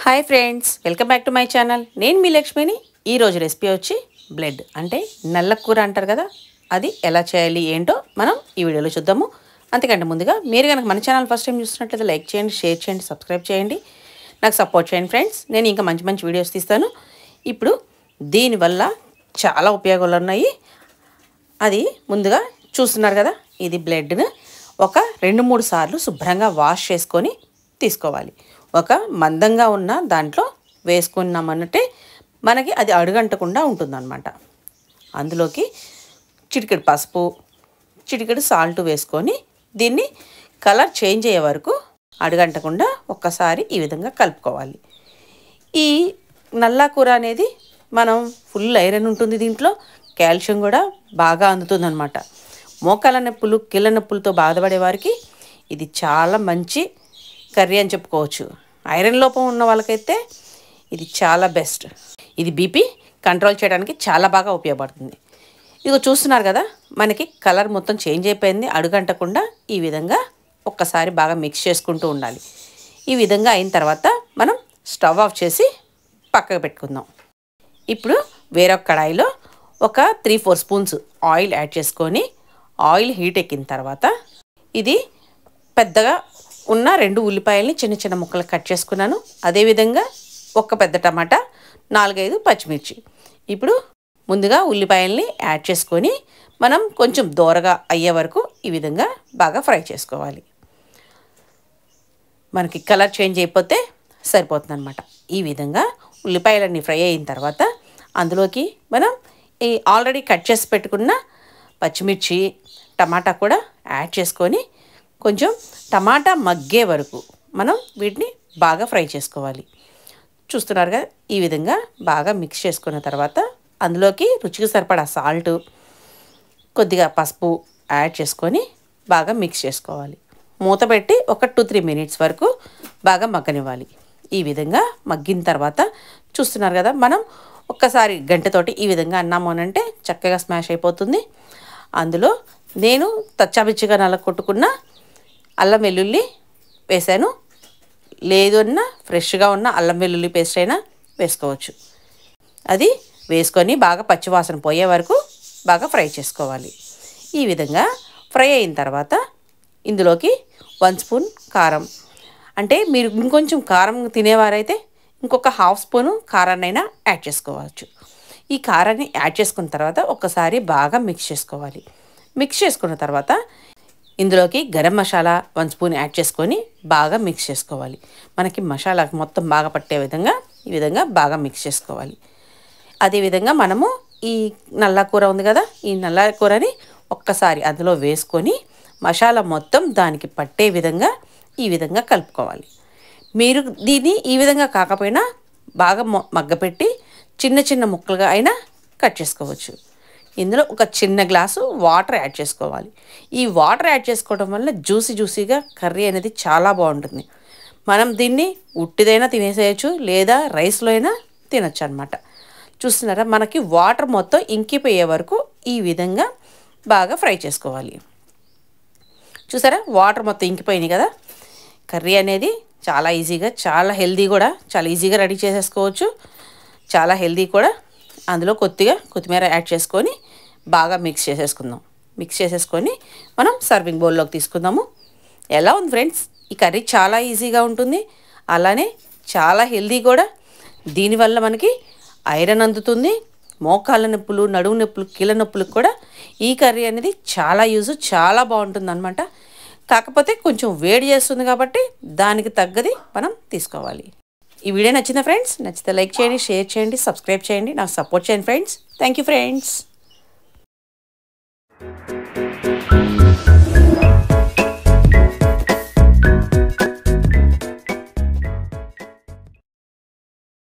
Hi friends, welcome back to my channel. నేను మీ లక్ష్మిని. ఈరోజు రెసిపీ వచ్చి బ్లడ్ అంటే నల్ల కూర అంటారు కదా, అది ఎలా చేయాలి ఏంటో మనం ఈ వీడియోలో చూద్దాము. అంతకంటే ముందుగా మీరు కనుక మన ఛానల్ ఫస్ట్ టైం చూస్తున్నట్లయితే లైక్ చేయండి, షేర్ చేయండి, సబ్స్క్రైబ్ చేయండి, నాకు సపోర్ట్ చేయండి ఫ్రెండ్స్. నేను ఇంకా మంచి మంచి వీడియోస్ తీస్తాను. ఇప్పుడు దీనివల్ల చాలా ఉపయోగాలు ఉన్నాయి. అది ముందుగా చూస్తున్నారు కదా, ఇది బ్లడ్ను ఒక 2-3 సార్లు శుభ్రంగా వాష్ చేసుకొని తీసుకోవాలి. ఒక మందంగా ఉన్న దాంట్లో వేసుకున్నామన్నట్టే మనకి అది అడుగంటకుండా ఉంటుందన్నమాట. అందులోకి చిటికెడు పసుపు, చిటికెడు సాల్ట్ వేసుకొని దీన్ని కలర్ చేంజ్ అయ్యే వరకు అడుగంటకుండా ఒక్కసారి ఈ విధంగా కలుపుకోవాలి. ఈ నల్ల కూర అనేది మనం ఫుల్ ఐరన్ ఉంటుంది, దీంట్లో కాల్షియం కూడా బాగా అందుతుందన్నమాట. మోకాల నొప్పులు, కీళ్ళ నొప్పులతో బాధపడే వారికి ఇది చాలా మంచి కర్రీ అని చెప్పుకోవచ్చు. ఐరన్ లోపం ఉన్న వాళ్ళకైతే ఇది చాలా బెస్ట్. ఇది బీపీ కంట్రోల్ చేయడానికి చాలా బాగా ఉపయోగపడుతుంది. ఇదిగో చూస్తున్నారు కదా, మనకి కలర్ మొత్తం చేంజ్ అయిపోయింది. అడుగంటకుండా ఈ విధంగా ఒక్కసారి బాగా మిక్స్ చేసుకుంటూ ఉండాలి. ఈ విధంగా అయిన తర్వాత మనం స్టవ్ ఆఫ్ చేసి పక్కకు పెట్టుకుందాం. ఇప్పుడు వేరొక కడాయిలో ఒక 3-4 స్పూన్స్ ఆయిల్ యాడ్ చేసుకొని, ఆయిల్ హీట్ ఎక్కిన తర్వాత ఇది పెద్దగా ఉన్న 2 ఉల్లిపాయలని చిన్న చిన్న ముక్కలు కట్ చేసుకున్నాను. అదేవిధంగా ఒక పెద్ద టమాటా, 4-5 పచ్చిమిర్చి. ఇప్పుడు ముందుగా ఉల్లిపాయల్ని యాడ్ చేసుకొని మనం కొంచెం దోరగా అయ్యే వరకు ఈ విధంగా బాగా ఫ్రై చేసుకోవాలి. మనకి కలర్ చేంజ్ అయిపోతే సరిపోతుంది అనమాట. ఈ విధంగా ఉల్లిపాయలన్నీ ఫ్రై అయిన తర్వాత అందులోకి మనం ఈ ఆల్రెడీ కట్ చేసి పెట్టుకున్న పచ్చిమిర్చి, టమాటా కూడా యాడ్ చేసుకొని కొంచెం టమాటా మగ్గే వరకు మనం వీటిని బాగా ఫ్రై చేసుకోవాలి. చూస్తున్నారు కదా, ఈ విధంగా బాగా మిక్స్ చేసుకున్న తర్వాత అందులోకి రుచికి సరిపడా సాల్ట్, కొద్దిగా పసుపు యాడ్ చేసుకొని బాగా మిక్స్ చేసుకోవాలి. మూత పెట్టి ఒక 2-3 మినిట్స్ వరకు బాగా మగ్గనివ్వాలి. ఈ విధంగా మగ్గిన తర్వాత చూస్తున్నారు కదా, మనం ఒక్కసారి గంటతోటి ఈ విధంగా అన్నాము అనంటే చక్కగా స్మాష్ అయిపోతుంది. అందులో నేను తచ్చాబిచ్చిగా నలగొట్టుకున్న అల్లం వెల్లుల్లి వేసాను. లేదు అన్న ఫ్రెష్గా ఉన్న అల్లం వెల్లుల్లి పేస్ట్ అయినా వేసుకోవచ్చు. అది వేసుకొని బాగా పచ్చివాసన పోయే వరకు బాగా ఫ్రై చేసుకోవాలి. ఈ విధంగా ఫ్రై అయిన తర్వాత ఇందులోకి 1 స్పూన్ కారం, అంటే మీరు ఇంకొంచెం కారం తినేవారైతే ఇంకొక 1/2 స్పూను కారాన్నైనా యాడ్ చేసుకోవచ్చు. ఈ కారాన్ని యాడ్ చేసుకున్న తర్వాత ఒక్కసారి బాగా మిక్స్ చేసుకోవాలి. మిక్స్ చేసుకున్న తర్వాత ఇందులోకి గరం మసాలా 1 స్పూన్ యాడ్ చేసుకొని బాగా మిక్స్ చేసుకోవాలి. మనకి మసాలా మొత్తం బాగా పట్టే విధంగా ఈ విధంగా బాగా మిక్స్ చేసుకోవాలి. అదేవిధంగా మనము ఈ నల్ల కూర ఉంది కదా, ఈ నల్ల కూరని ఒక్కసారి అందులో వేసుకొని మసాలా మొత్తం దానికి పట్టే విధంగా ఈ విధంగా కలుపుకోవాలి. మీరు దీన్ని ఈ విధంగా కాకపోయినా బాగా మగ్గపెట్టి చిన్న చిన్న ముక్కలుగా అయినా కట్ చేసుకోవచ్చు. ఇందులో ఒక చిన్న గ్లాసు వాటర్ యాడ్ చేసుకోవాలి. ఈ వాటర్ యాడ్ చేసుకోవడం వల్ల జ్యూసీగా కర్రీ అనేది చాలా బాగుంటుంది. మనం దీన్ని ఉట్టిదైనా తినేసేయచ్చు, లేదా రైస్లో అయినా తినచ్చు అనమాట. చూస్తున్నారా, మనకి వాటర్ మొత్తం ఇంకిపోయే వరకు ఈ విధంగా బాగా ఫ్రై చేసుకోవాలి. చూసారా, వాటర్ మొత్తం ఇంకిపోయినాయి కదా. కర్రీ అనేది చాలా ఈజీగా, చాలా హెల్దీ కూడా, చాలా ఈజీగా రెడీ చేసేసుకోవచ్చు. చాలా హెల్దీ కూడా. అందులో కొద్దిగా కొత్తిమీర యాడ్ చేసుకొని బాగా మిక్స్ చేసేసుకుందాం. మిక్స్ చేసేసుకొని మనం సర్వింగ్ బౌల్లోకి తీసుకుందాము. ఎలా ఉంది ఫ్రెండ్స్? ఈ కర్రీ చాలా ఈజీగా ఉంటుంది, అలానే చాలా హెల్దీ కూడా. దీనివల్ల మనకి ఐరన్ అందుతుంది. మోకాళ్ళ నొప్పులు, నడుము నొప్పులు, కీళ్ళ నొప్పులకు కూడా ఈ కర్రీ అనేది చాలా బాగుంటుంది అనమాట. కాకపోతే కొంచెం వేడి చేస్తుంది కాబట్టి దానికి తగ్గది మనం తీసుకోవాలి. ఈ వీడియో నచ్చిందా ఫ్రెండ్స్? నచ్చితే లైక్ చేయండి, షేర్ చేయండి, సబ్స్క్రైబ్ చేయండి, నాకు సపోర్ట్ చేయండి ఫ్రెండ్స్. Thank you friends.